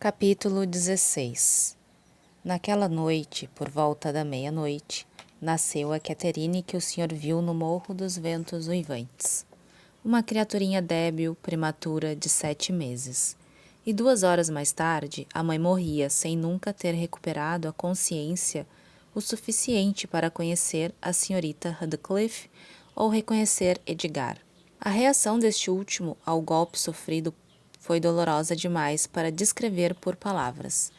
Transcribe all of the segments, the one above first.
Capítulo 16. Naquela noite, por volta da meia-noite, nasceu a Catherine que o senhor viu no Morro dos Ventos Uivantes. Uma criaturinha débil, prematura, de 7 meses. E 2 horas mais tarde, a mãe morria sem nunca ter recuperado a consciência o suficiente para conhecer a senhorita Radcliffe ou reconhecer Edgar. A reação deste último ao golpe sofrido foi dolorosa demais para descrever por palavras.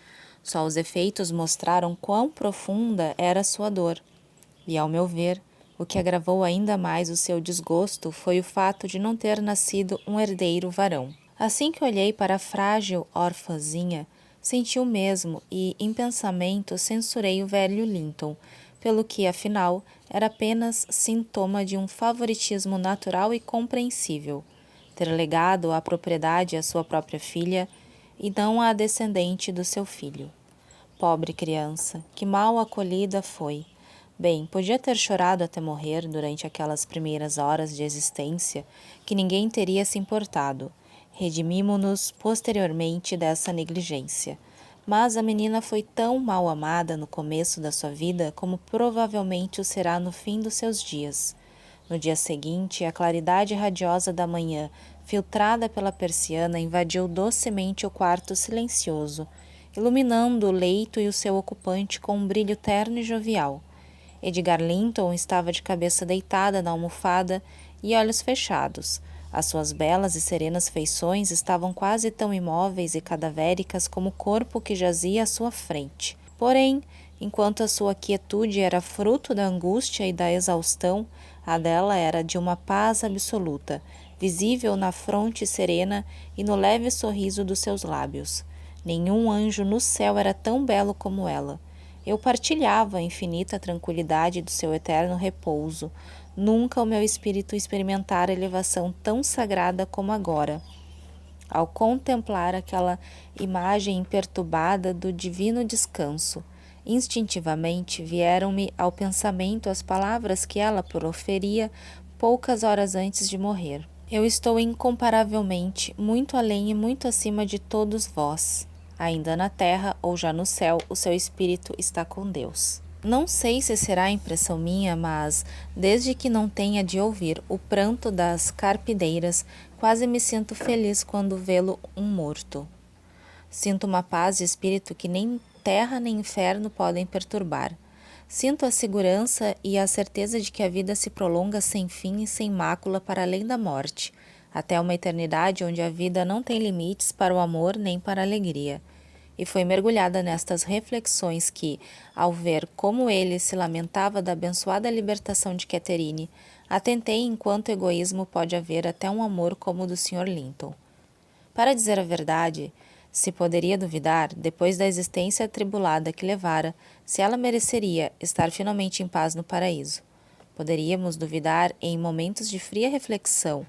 Só os efeitos mostraram quão profunda era sua dor. E, ao meu ver, o que agravou ainda mais o seu desgosto foi o fato de não ter nascido um herdeiro varão. Assim que olhei para a frágil órfãzinha, senti o mesmo e, em pensamento, censurei o velho Linton, pelo que, afinal, era apenas sintoma de um favoritismo natural e compreensível. Ter legado a propriedade à sua própria filha e não à descendente do seu filho. Pobre criança, que mal acolhida foi. Bem, podia ter chorado até morrer durante aquelas primeiras horas de existência, que ninguém teria se importado. Redimimo-nos posteriormente dessa negligência. Mas a menina foi tão mal amada no começo da sua vida como provavelmente o será no fim dos seus dias. No dia seguinte, a claridade radiosa da manhã, filtrada pela persiana, invadiu docemente o quarto silencioso, iluminando o leito e o seu ocupante com um brilho terno e jovial. Edgar Linton estava de cabeça deitada na almofada e olhos fechados. As suas belas e serenas feições estavam quase tão imóveis e cadavéricas como o corpo que jazia à sua frente. Porém, enquanto a sua quietude era fruto da angústia e da exaustão, a dela era de uma paz absoluta, visível na fronte serena e no leve sorriso dos seus lábios. Nenhum anjo no céu era tão belo como ela. Eu partilhava a infinita tranquilidade do seu eterno repouso. Nunca o meu espírito experimentara elevação tão sagrada como agora. Ao contemplar aquela imagem imperturbada do divino descanso, instintivamente vieram-me ao pensamento as palavras que ela proferia poucas horas antes de morrer. Eu estou incomparavelmente muito além e muito acima de todos vós. Ainda na terra ou já no céu, o seu espírito está com Deus. Não sei se será impressão minha, mas, desde que não tenha de ouvir o pranto das carpideiras, quase me sinto feliz quando vê-lo um morto. Sinto uma paz de espírito que nem terra nem inferno podem perturbar. Sinto a segurança e a certeza de que a vida se prolonga sem fim e sem mácula para além da morte, até uma eternidade onde a vida não tem limites para o amor nem para a alegria. E foi mergulhada nestas reflexões que, ao ver como ele se lamentava da abençoada libertação de Catherine, atentei em quanto egoísmo pode haver até um amor como o do Sr. Linton. Para dizer a verdade, se poderia duvidar, depois da existência atribulada que levara, se ela mereceria estar finalmente em paz no paraíso. Poderíamos duvidar em momentos de fria reflexão,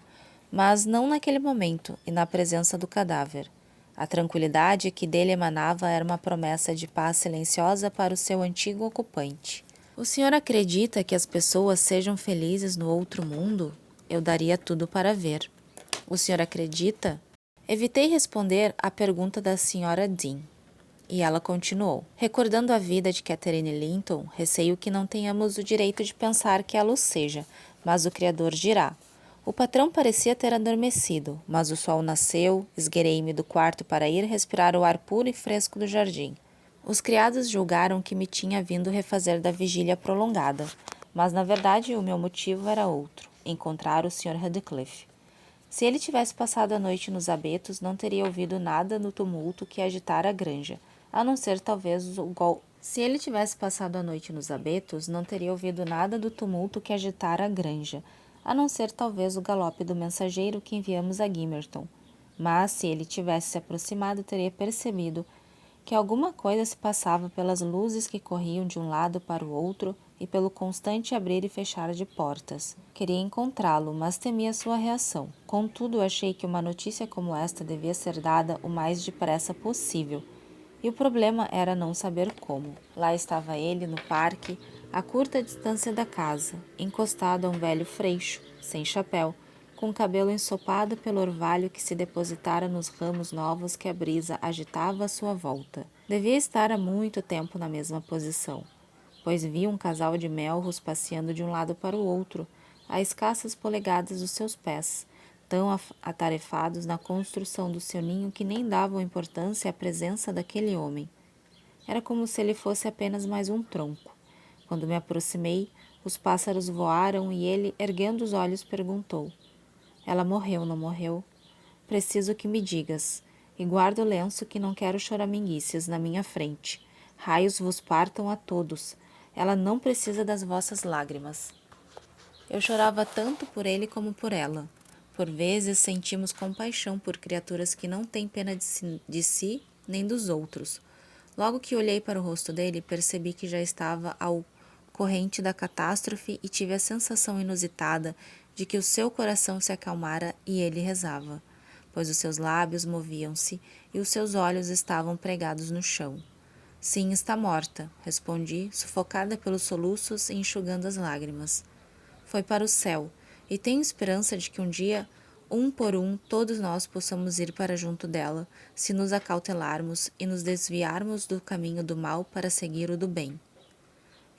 mas não naquele momento e na presença do cadáver. A tranquilidade que dele emanava era uma promessa de paz silenciosa para o seu antigo ocupante. O senhor acredita que as pessoas sejam felizes no outro mundo? Eu daria tudo para ver. O senhor acredita? Evitei responder à pergunta da senhora Dean. E ela continuou. Recordando a vida de Catherine Linton, receio que não tenhamos o direito de pensar que ela o seja, mas o Criador dirá. O patrão parecia ter adormecido, mas o sol nasceu, esgueirei-me do quarto para ir respirar o ar puro e fresco do jardim. Os criados julgaram que me tinha vindo refazer da vigília prolongada, mas na verdade o meu motivo era outro, encontrar o Sr. Radcliffe. Se ele tivesse passado a noite nos abetos, não teria ouvido nada no tumulto que agitara a granja, a não ser talvez o golpe. Se ele tivesse passado a noite nos abetos, não teria ouvido nada do tumulto que agitara a granja, a não ser talvez o galope do mensageiro que enviamos a Gimmerton. Mas, se ele tivesse se aproximado, teria percebido que alguma coisa se passava pelas luzes que corriam de um lado para o outro e pelo constante abrir e fechar de portas. Queria encontrá-lo, mas temia sua reação. Contudo, achei que uma notícia como esta devia ser dada o mais depressa possível. E o problema era não saber como. Lá estava ele, no parque, a curta distância da casa, encostado a um velho freixo, sem chapéu, com o cabelo ensopado pelo orvalho que se depositara nos ramos novos que a brisa agitava à sua volta. Devia estar há muito tempo na mesma posição, pois vi um casal de melros passeando de um lado para o outro, a escassas polegadas dos seus pés, tão atarefados na construção do seu ninho que nem davam importância à presença daquele homem. Era como se ele fosse apenas mais um tronco. Quando me aproximei, os pássaros voaram e ele, erguendo os olhos, perguntou: Ela morreu, não morreu? Preciso que me digas. E guarda o lenço que não quero choraminguices na minha frente. Raios vos partam a todos. Ela não precisa das vossas lágrimas. Eu chorava tanto por ele como por ela. Por vezes sentimos compaixão por criaturas que não têm pena de si nem dos outros. Logo que olhei para o rosto dele, percebi que já estava ao corrente da catástrofe e tive a sensação inusitada de que o seu coração se acalmara e ele rezava, pois os seus lábios moviam-se e os seus olhos estavam pregados no chão. Sim, está morta, respondi, sufocada pelos soluços e enxugando as lágrimas. Foi para o céu, e tenho esperança de que um dia, um por um, todos nós possamos ir para junto dela, se nos acautelarmos e nos desviarmos do caminho do mal para seguir o do bem.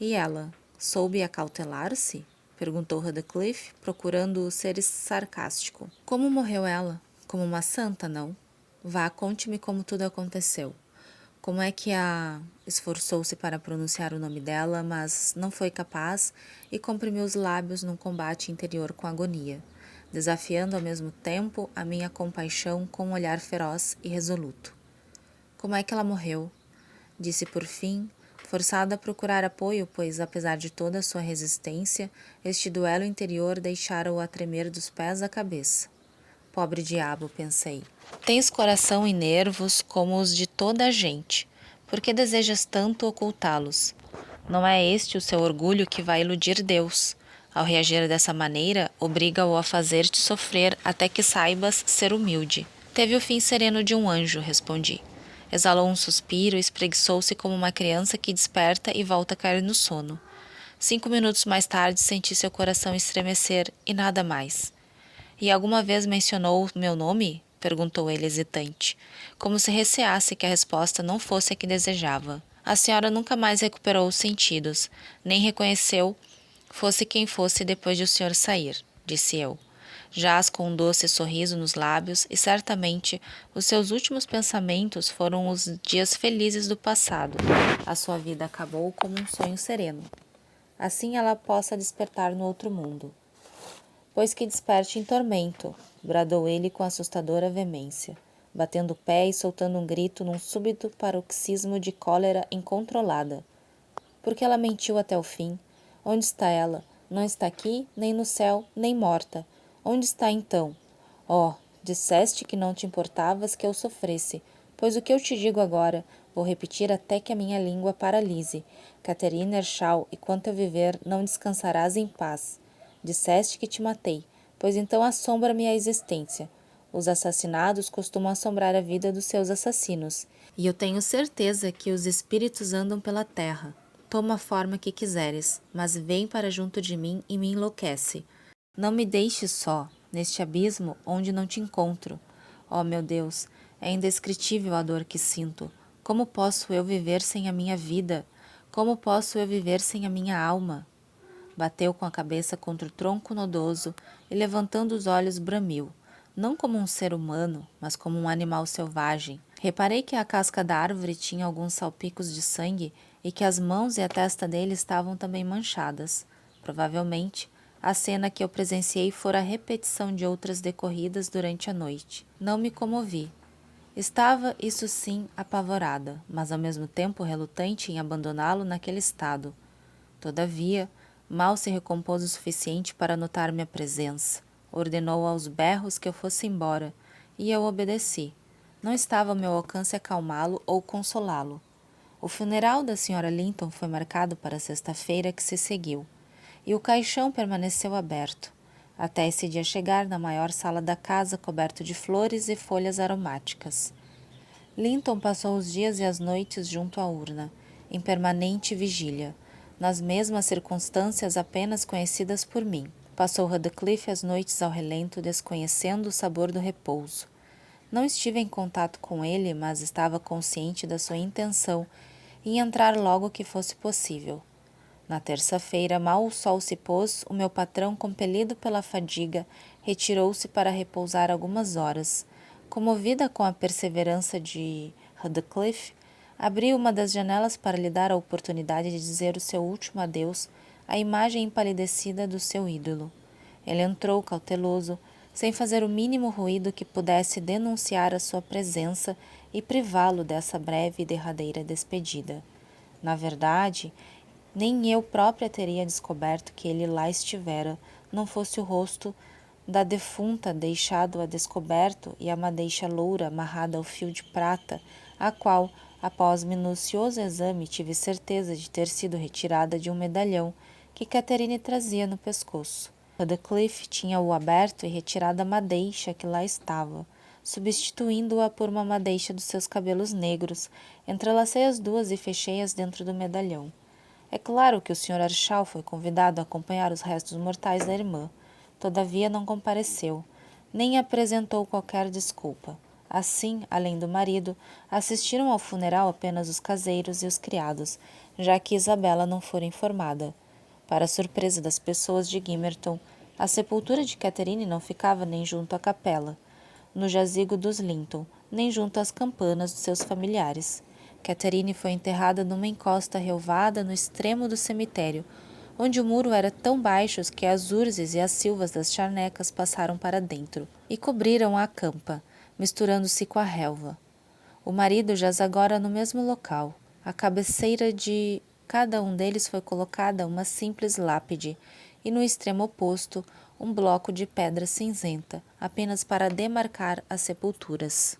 E ela, soube acautelar-se? Perguntou Radcliffe, procurando ser sarcástico. Como morreu ela? Como uma santa, não? Vá, conte-me como tudo aconteceu. Como é que esforçou-se para pronunciar o nome dela, mas não foi capaz e comprimiu os lábios num combate interior com agonia, desafiando ao mesmo tempo a minha compaixão com um olhar feroz e resoluto. Como é que ela morreu? Disse por fim, forçada a procurar apoio, pois, apesar de toda a sua resistência, este duelo interior deixara-o a tremer dos pés à cabeça. Pobre diabo, pensei. Tens coração e nervos como os de toda a gente. Por que desejas tanto ocultá-los? Não é este o seu orgulho que vai iludir Deus. Ao reagir dessa maneira, obriga-o a fazer-te sofrer até que saibas ser humilde. Teve o fim sereno de um anjo, respondi. Exalou um suspiro e espreguiçou-se como uma criança que desperta e volta a cair no sono. 5 minutos mais tarde senti seu coração estremecer e nada mais. E alguma vez mencionou meu nome? Perguntou ele hesitante, como se receasse que a resposta não fosse a que desejava. A senhora nunca mais recuperou os sentidos, nem reconheceu, fosse quem fosse depois de o senhor sair, disse eu. Jaz com um doce sorriso nos lábios e certamente os seus últimos pensamentos foram os dias felizes do passado. A sua vida acabou como um sonho sereno. Assim ela possa despertar no outro mundo. Pois que desperte em tormento, bradou ele com assustadora veemência, batendo o pé e soltando um grito num súbito paroxismo de cólera incontrolada. Porque ela mentiu até o fim. Onde está ela? Não está aqui, nem no céu, nem morta. Onde está então? Oh, disseste que não te importavas que eu sofresse, pois o que eu te digo agora, vou repetir até que a minha língua paralise. Catherine Earnshaw, e quanto eu viver, não descansarás em paz. Disseste que te matei, pois então assombra-me a existência. Os assassinados costumam assombrar a vida dos seus assassinos, e eu tenho certeza que os espíritos andam pela terra. Toma a forma que quiseres, mas vem para junto de mim e me enlouquece. Não me deixes só, neste abismo onde não te encontro. Oh, meu Deus, é indescritível a dor que sinto. Como posso eu viver sem a minha vida? Como posso eu viver sem a minha alma? Bateu com a cabeça contra o tronco nodoso e, levantando os olhos, bramiu, não como um ser humano, mas como um animal selvagem. Reparei que a casca da árvore tinha alguns salpicos de sangue e que as mãos e a testa dele estavam também manchadas. Provavelmente, a cena que eu presenciei fora a repetição de outras decorridas durante a noite. Não me comovi. Estava, isso sim, apavorada, mas ao mesmo tempo relutante em abandoná-lo naquele estado. Todavia, mal se recompôs o suficiente para notar minha presença. Ordenou aos berros que eu fosse embora, e eu obedeci. Não estava ao meu alcance acalmá-lo ou consolá-lo. O funeral da Sra. Linton foi marcado para a sexta-feira que se seguiu, e o caixão permaneceu aberto, até esse dia chegar na maior sala da casa coberto de flores e folhas aromáticas. Linton passou os dias e as noites junto à urna, em permanente vigília, nas mesmas circunstâncias apenas conhecidas por mim. Passou Radcliffe as noites ao relento, desconhecendo o sabor do repouso. Não estive em contato com ele, mas estava consciente da sua intenção em entrar logo que fosse possível. Na terça-feira, mal o sol se pôs, o meu patrão, compelido pela fadiga, retirou-se para repousar algumas horas. Comovida com a perseverança de Radcliffe, abri uma das janelas para lhe dar a oportunidade de dizer o seu último adeus à imagem empalidecida do seu ídolo. Ele entrou cauteloso, sem fazer o mínimo ruído que pudesse denunciar a sua presença e privá-lo dessa breve e derradeira despedida. Na verdade, nem eu própria teria descoberto que ele lá estivera, não fosse o rosto da defunta deixado a descoberto e a madeixa loura amarrada ao fio de prata, a qual, após minucioso exame, tive certeza de ter sido retirada de um medalhão que Catherine trazia no pescoço. Radcliffe tinha-o aberto e retirado a madeixa que lá estava, substituindo-a por uma madeixa dos seus cabelos negros. Entrelacei as duas e fechei-as dentro do medalhão. É claro que o Sr. Archal foi convidado a acompanhar os restos mortais da irmã. Todavia não compareceu, nem apresentou qualquer desculpa. Assim, além do marido, assistiram ao funeral apenas os caseiros e os criados, já que Isabela não fora informada. Para a surpresa das pessoas de Gimmerton, a sepultura de Catherine não ficava nem junto à capela, no jazigo dos Linton, nem junto às campanas dos seus familiares. Catherine foi enterrada numa encosta relvada no extremo do cemitério, onde o muro era tão baixo que as urzes e as silvas das charnecas passaram para dentro e cobriram a campa, misturando-se com a relva. O marido jaz agora no mesmo local. À cabeceira de cada um deles foi colocada uma simples lápide e no extremo oposto um bloco de pedra cinzenta, apenas para demarcar as sepulturas.